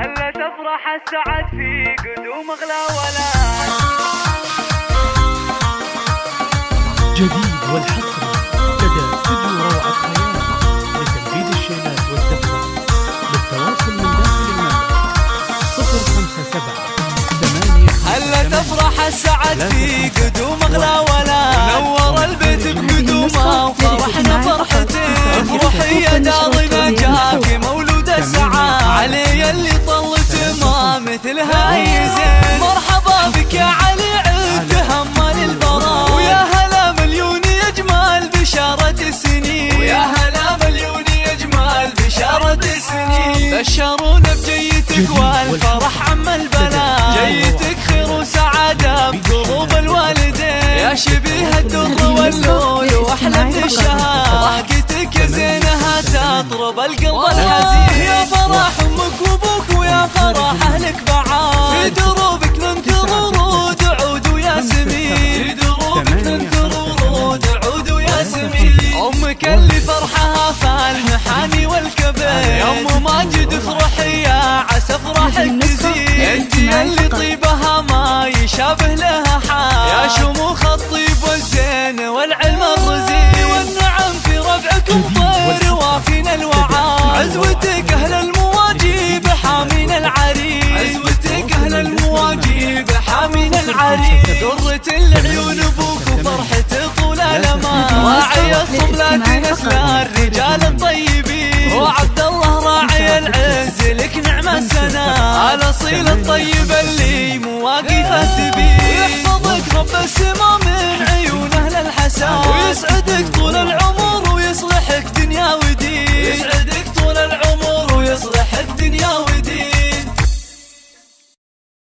هلا تفرح السعد في قدوم اغلى ولاد. جديد والحصري لدى استوديو روعة خيال لتنفيذ الشيلات والدفع. للتواصل من داخل المملكة 057 هلا تفرح السعد في قدوم اغلى ولاد. نور البيت بقدومه وفرحنا فرحته. افرحي يا دارنا جاك مولود السعاد. علي اللي طلت ما مثلها يزين. مرحبا بك يا علي عد تهمل البراء. ويا هلا مليون يجمال بشارة السنين. ويا هلا مليون يجمال بشارة السنين. بشرونا بجيتك والفرح عم البلاد. جيتك خير وسعادة بقلوب الوالدين. يا شبيه الدر واللول واحلى من الشهاد. ضحكتك زينها تطرب القلب الحزين. يا فرح امك وابوك ويا فرح اهلك بعاد. في دروبك ننثر ورود عود وياسمين. في دروبك ننثر ورود عود وياسمين. امك اللي فرحها فالمحاني والكبير. يا ام ماجد افرحي يا عسى افراحك تزيد. انتي اللي طيبها ما يشابه لها حال. يا شموخ الطيب والزين والعلم الرزين. والنعم في ربعكم طير وافينا الوعاد. عزوتك اهل المواجيب حامين العريس. عزوتك اهل المواجيب حامين العريس. درة العيون ابوك وفرحته طول الامان. راعي الصملات نسل الرجال الطيبين. وعبد الله راعي العز لك نعم السنة. الاصيل الطيب اللي مواقفه تبين. ويحفظك رب السما